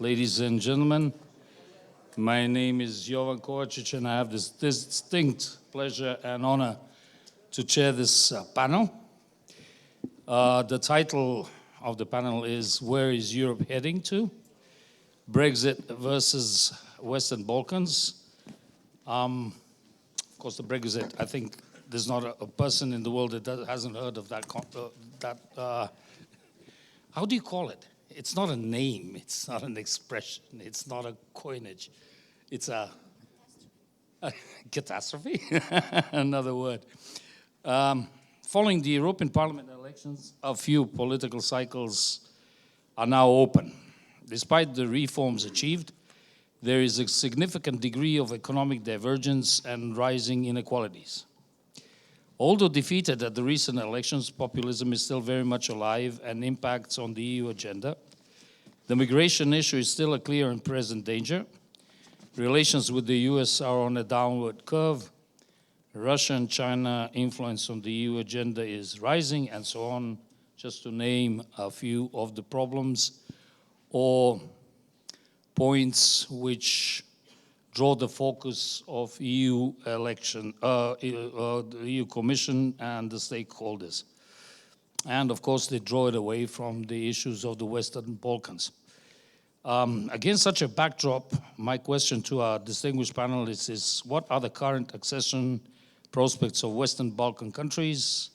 ladies and gentlemen. My name is Jovan Kovacic, and I have this distinct pleasure and honor to chair this panel. The title of the panel is Where is Europe Heading to? Brexit versus Western Balkans. Of course, the Brexit, I think there's not a person in the world that hasn't heard of that. How do you call it? It's not a name, it's not an expression, it's not a coinage. It's a catastrophe, another word. Following the European Parliament elections, a few political cycles are now open. Despite the reforms achieved, there is a significant degree of economic divergence and rising inequalities. Although defeated at the recent elections, populism is still very much alive and impacts on the EU agenda. The migration issue is still a clear and present danger. Relations with the US are on a downward curve. Russia and China influence on the EU agenda is rising, and so on, just to name a few of the problems or points which draw the focus of EU election, the EU Commission and the stakeholders. And of course, they draw it away from the issues of the Western Balkans. Against such a backdrop, my question to our distinguished panelists is, what are the current accession prospects of Western Balkan countries?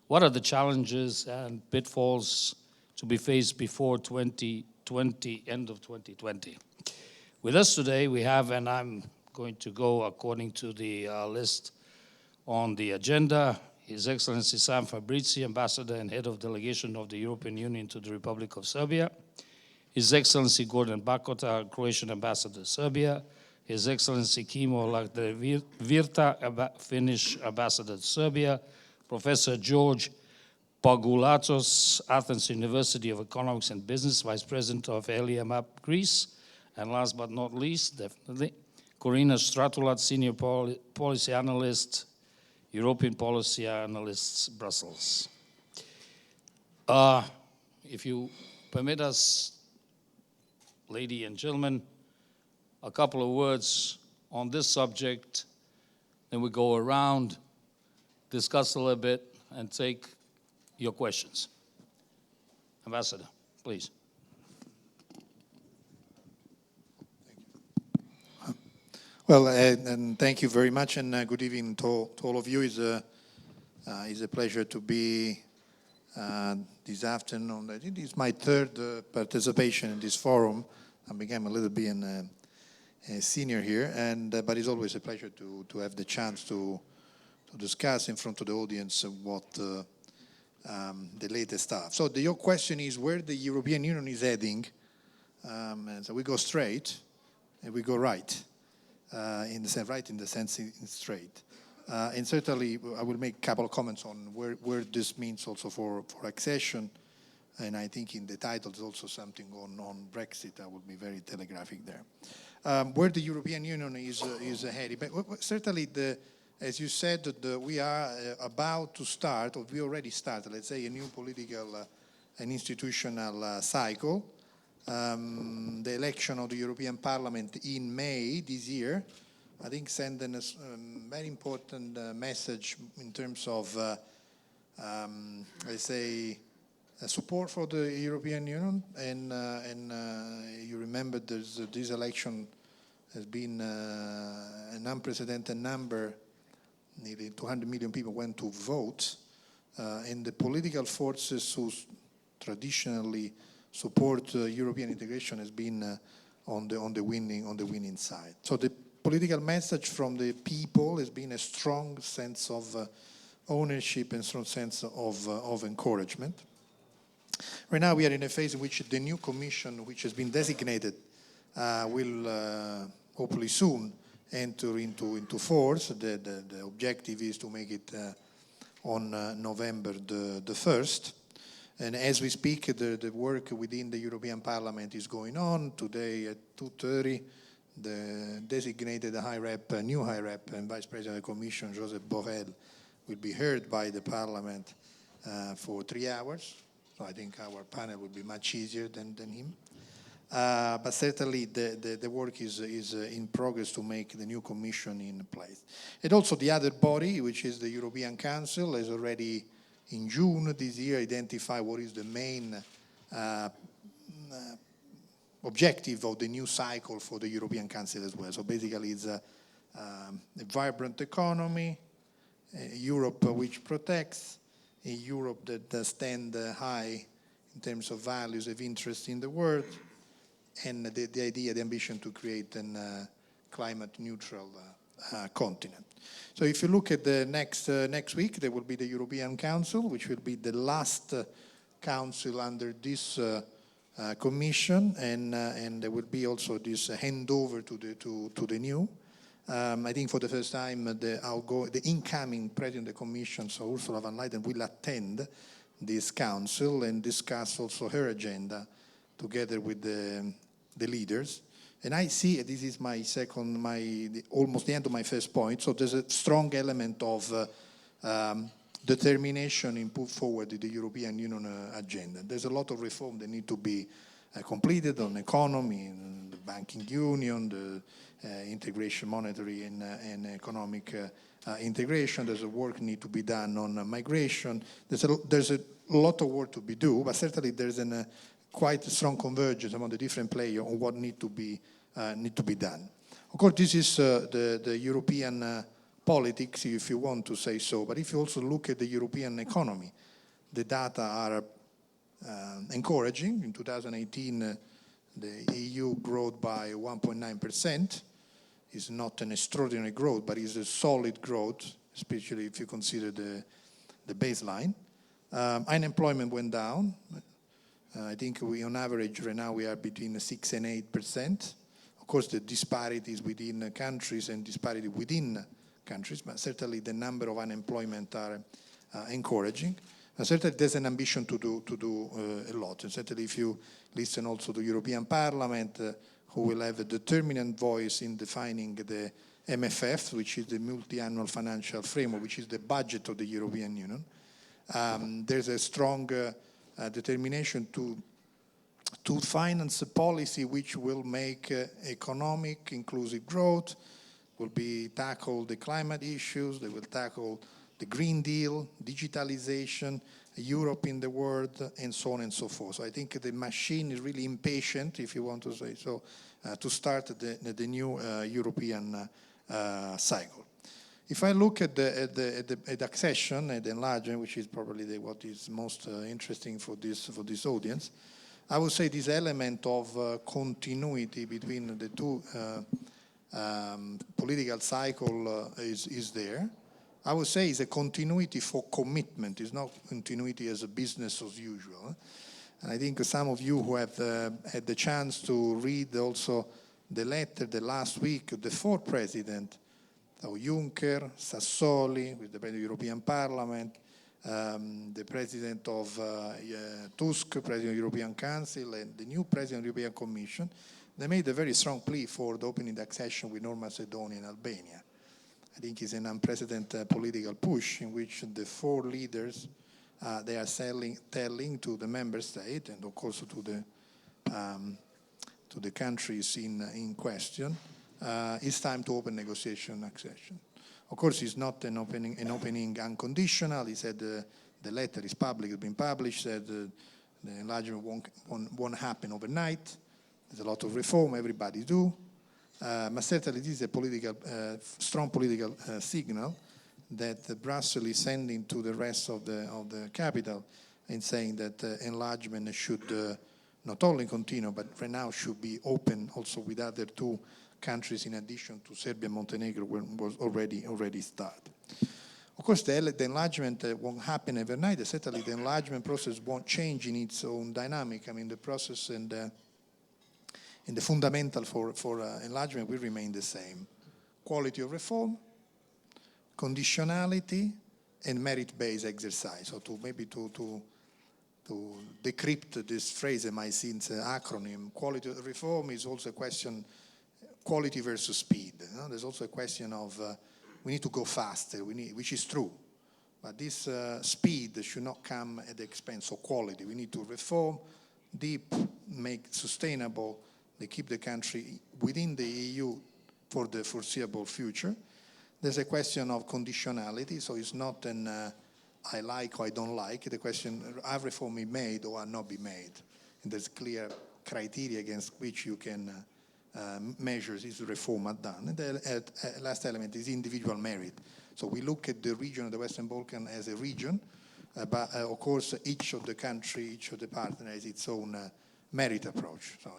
What are the challenges and pitfalls to be faced before 2020, end of 2020? With us today, we have, and I'm going to go according to the list on the agenda, His Excellency Sam Fabrizi, Ambassador and Head of Delegation of the European Union to the Republic of Serbia, His Excellency Gordan Bakota, Croatian Ambassador to Serbia, His Excellency Kimmo Lahdevirta, Finnish Ambassador to Serbia, Professor George Pagoulatos, Athens University of Economics and Business, Vice President of ELIAMEP, Greece, and last but not least, definitely, Corina Stratulat, Senior Policy Analyst, European Policy Analysts, Brussels. If you permit us, ladies and gentlemen, a couple of words on this subject, then we go around, discuss a little bit, and take your questions. Ambassador, please. Well, and thank you very much, and good evening to all of you. It's a pleasure to be this afternoon. I think it's my third participation in this forum. I became a little bit a senior here, but it's always a pleasure to have the chance to discuss in front of the audience what the latest stuff. So your question is where the European Union is heading. And so we go straight and we go right. In the sense straight. And certainly I will make a couple of comments on where this means also for accession. And I think in the title there's also something on Brexit. I will be very telegraphic there. Where the European Union is heading. But certainly, as you said, we are about to start, or we already started, let's say, a new political and institutional cycle. The election of the European Parliament in May this year, I think, sent a very important message in terms of, let's say, support for the European Union. And you remember this election has been an unprecedented number. Nearly 200 million people went to vote, and the political forces who traditionally support European integration has been on the winning side. So the political message from the people has been a strong sense of ownership and strong sense of encouragement. Right now we are in a phase in which the new Commission, which has been designated, will hopefully soon enter into force. The objective is to make it on November the 1st. And as we speak, the work within the European Parliament is going on. Today at 2:30, the designated new High Rep and Vice President of the Commission, Josep Borrell, will be heard by the Parliament for 3 hours. So I think our panel will be much easier than him. but certainly the work is in progress to make the new Commission in place. And also the other body, which is the European Council, has already in June this year identified what is the main objective of the new cycle for the European Council as well. So basically it's a vibrant economy, a Europe which protects, a Europe that stands high in terms of values of interest in the world, and the idea, the ambition to create a climate neutral continent. So if you look at the next week, there will be the European Council, which will be the last council under this Commission, and there will be also this handover to the new. I think for the first time, the incoming President of the Commission, so Ursula von Leyen, will attend this council and discuss also her agenda together with the leaders. And I see, this is my almost the end of my first point, so there's a strong element of determination in put forward the European Union agenda. There's a lot of reform that need to be completed on economy, the banking union, the integration, monetary and economic integration. There's a work need to be done on migration. There's a lot of work to be done, but certainly there's quite a strong convergence among the different players on what need to be done. Of course, this is the European politics, if you want to say so. But if you also look at the European economy, the data are encouraging. In 2018, the EU growth by 1.9%. Is not an extraordinary growth, but is a solid growth, especially if you consider the baseline. Unemployment went down. I think we, on average, right now we are between 6 and 8%. Of course, the disparities within countries and disparity within countries, but certainly the number of unemployment are encouraging. And certainly there's an ambition to do a lot. And certainly if you listen also to European Parliament, who will have a determinant voice in defining the MFF, which is the multi-annual financial framework, which is the budget of the European Union. There's a strong determination to finance a policy which will make economic inclusive growth, will tackle the climate issues, they will tackle the Green Deal, digitalization, Europe in the world, and so on and so forth. So I think the machine is really impatient, if you want to say so, to start the new European cycle. If I look at the accession and the enlargement, which is probably what is most interesting for this audience, I would say this element of continuity between the two political cycle is there. I would say it's a continuity for commitment. It's not continuity as a business as usual. And I think some of you who have had the chance to read also the letter the last week, the fourth president, so Juncker, Sassoli, with the President of the European Parliament, the President of Tusk, President of the European Council, and the new President of the European Commission, they made a very strong plea for the opening the accession with North Macedonia and Albania. I think it's an unprecedented political push in which the four leaders, they are telling to the member state and of course to the countries in question, it's time to open negotiation accession. Of course, it's not an opening unconditional. He said the letter is public, it's been published, said the enlargement won't happen overnight. There's a lot of reform, everybody do. But certainly this is a strong political signal that Brussels is sending to the rest of the capital in saying that enlargement should not only continue, but right now should be open also with other two countries in addition to Serbia and Montenegro, was already started. Of course, the enlargement won't happen overnight. Certainly the enlargement process won't change in its own dynamic. I mean, the process and the fundamental for enlargement will remain the same. Quality of reform, conditionality, and merit-based exercise. So to decrypt this phrase, MI-SIN's acronym, quality of reform is also a question, quality versus speed. There's also a question of we need to go faster, which is true. But this speed should not come at the expense of quality. We need to reform deep, make sustainable, they keep the country within the EU for the foreseeable future. There's a question of conditionality, so it's not an I like or I don't like. The question, are reform be made or are not be made? And there's clear criteria against which you can measure is reform are done. And the last element is individual merit. So we look at the region of the Western Balkans as a region, but of course each of the country, each of the partners has its own merit approach. So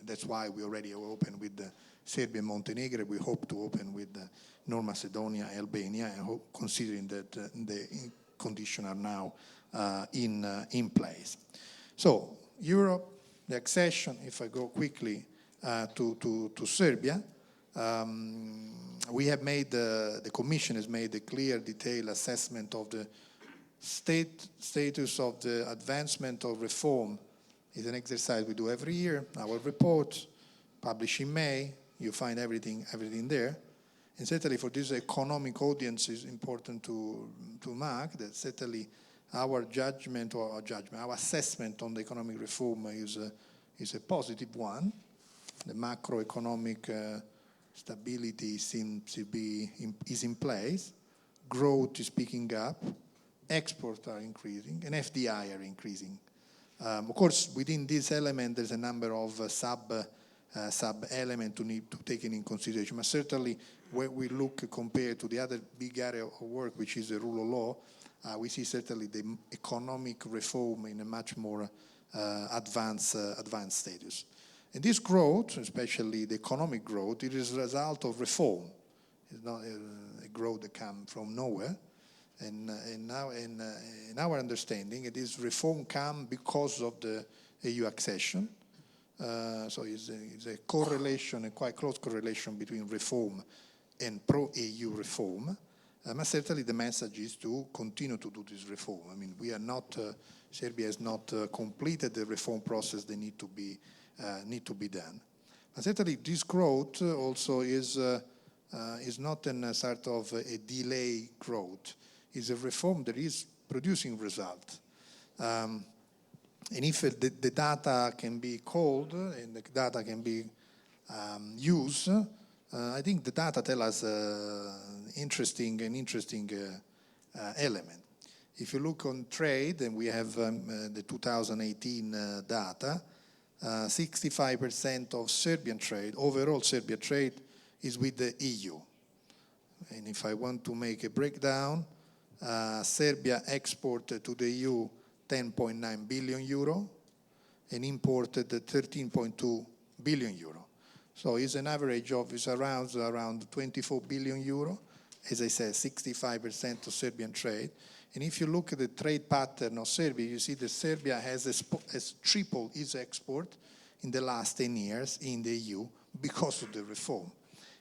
that's why we already opened with Serbia and Montenegro. We hope to open with North Macedonia, Albania, and considering that the conditions are now in place. So Europe, the accession, if I go quickly to Serbia, we have made, the Commission has made a clear, detailed assessment of the status of the advancement of reform. It's an exercise we do every year. Our report, published in May, you find everything there. And certainly for this economic audience, it's important to mark that certainly our our assessment on the economic reform is a positive one. The macroeconomic stability seems to be is in place. Growth is picking up. Exports are increasing, and FDI are increasing. Of course, within this element, there's a number of sub-elements to need to take in consideration. But certainly, when we look compared to the other big area of work, which is the rule of law, we see certainly the economic reform in a much more advanced status. And this growth, especially the economic growth, it is a result of reform. It's not a growth that comes from nowhere. And now, in our understanding, it is reform come because of the EU accession. So it's a correlation, a quite close correlation between reform and pro-EU reform. But certainly the message is to continue to do this reform. I mean, we are not, Serbia has not completed the reform process that need to be done. But certainly this growth also is not a sort of a delay growth. It's a reform that is producing result. And if the data can be called and the data can be used, I think the data tell us an interesting element. If you look on trade, and we have the 2018 data, 65% of Serbian trade, overall Serbia trade, is with the EU. And if I want to make a breakdown, Serbia exported to the EU 10.9 billion euro and imported 13.2 billion euro. So it's an average of around 24 billion euro. As I said, 65% of Serbian trade. And if you look at the trade pattern of Serbia, you see that Serbia has tripled its export in the last 10 years in the EU because of the reform.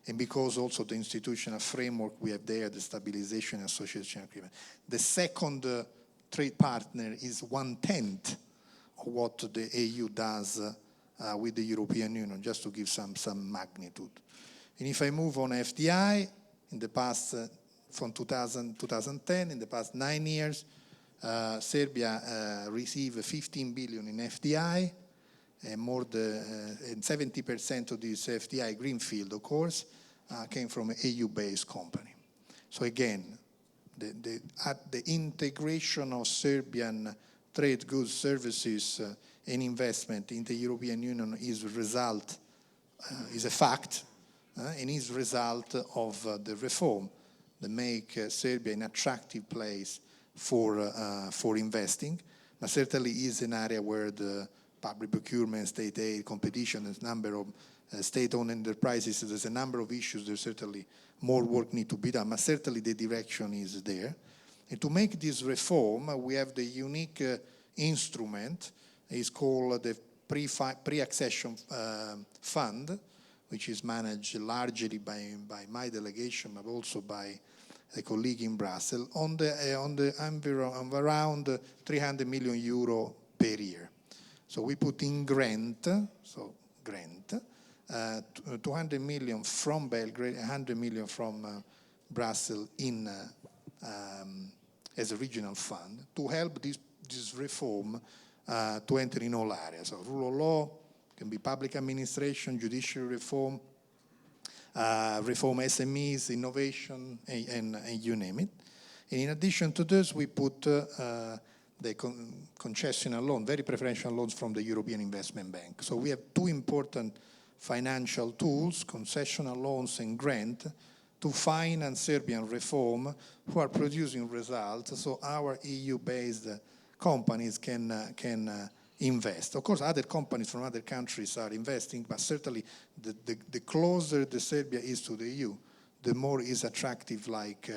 And because also the institutional framework we have there, the stabilization and association agreement. The second trade partner is 1/10 of what the EU does with the European Union, just to give some magnitude. And if I move on FDI, in the past, from 2010, in the past 9 years, Serbia received 15 billion in FDI, and and 70% of this FDI greenfield, of course, came from an EU-based company. So again, the integration of Serbian trade goods, services, and investment in the European Union is a fact, and is a result of the reform that make Serbia an attractive place for investing. But certainly is an area where the public procurement, state aid, competition, there's a number of state-owned enterprises, there's a number of issues, there's certainly more work need to be done, but certainly the direction is there. And to make this reform, we have the unique instrument, it's called the pre-accession fund, which is managed largely by my delegation, but also by a colleague in Brussels, on around 300 million euro per year. So we put in grant, 200 million from Belgrade, 100 million from Brussels as a regional fund to help this reform to enter in all areas. So rule of law, can be public administration, judicial reform, reform SMEs, innovation, and you name it. And in addition to this, we put the concessional loan, very preferential loans from the European Investment Bank. So we have two important financial tools, concessional loans and grant, to finance Serbian reform who are producing results, so our EU-based companies can invest. Of course, other companies from other countries are investing, but certainly the closer the Serbia is to the EU, the more is attractive like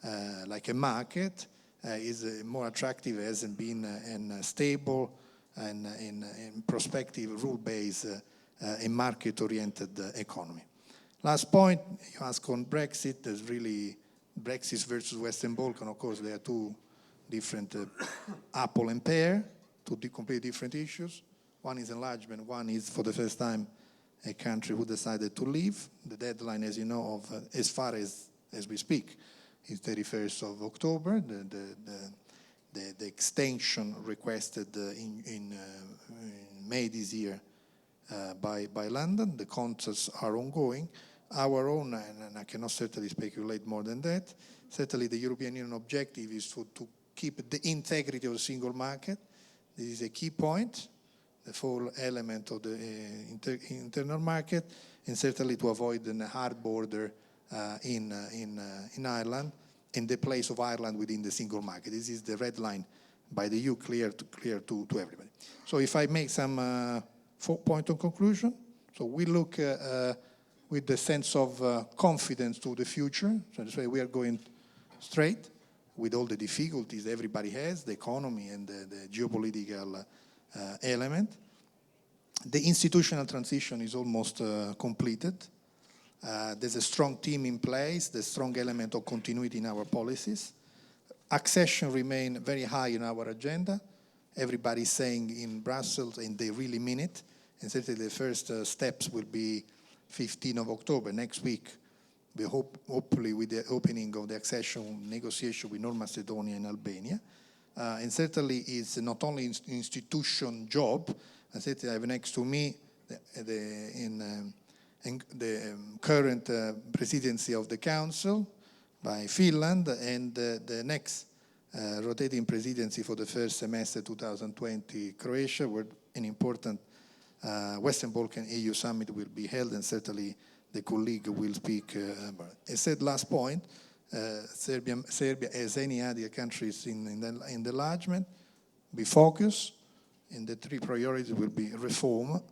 a market, is more attractive as being a stable and in prospective rule-based and market-oriented economy. Last point, you ask on Brexit, there's really Brexit versus Western Balkans. Of course, there are two different apple and pear, two completely different issues. One is enlargement, one is for the first time a country who decided to leave. The deadline, as you know, of as far as we speak, is 31st of October. The extension requested in May this year by London. The contacts are ongoing. Our own, and I cannot certainly speculate more than that, certainly the European Union objective is to keep the integrity of the single market. This is a key point, the full element of the internal market, and certainly to avoid a hard border in Ireland and the place of Ireland within the single market. This is the red line by the EU, clear to everybody. So if I make some 4 point of conclusion, so we look with the sense of confidence to the future. So that's why we are going straight with all the difficulties everybody has, the economy and the geopolitical element. The institutional transition is almost completed. There's a strong team in place, the strong element of continuity in our policies. Accession remain very high in our agenda. Everybody's saying in Brussels, and they really mean it. And certainly the first steps will be 15th of October, next week. We hopefully with the opening of the accession negotiation with North Macedonia and Albania. And certainly it's not only institution job. And certainly I have next to me the current presidency of the Council by Finland and the next rotating presidency for the first semester 2020 Croatia, where an important Western Balkan EU summit will be held, and certainly the colleague will speak about it. I said last point, Serbia, as any other countries in the enlargement, be focused, and the three priorities will be reform,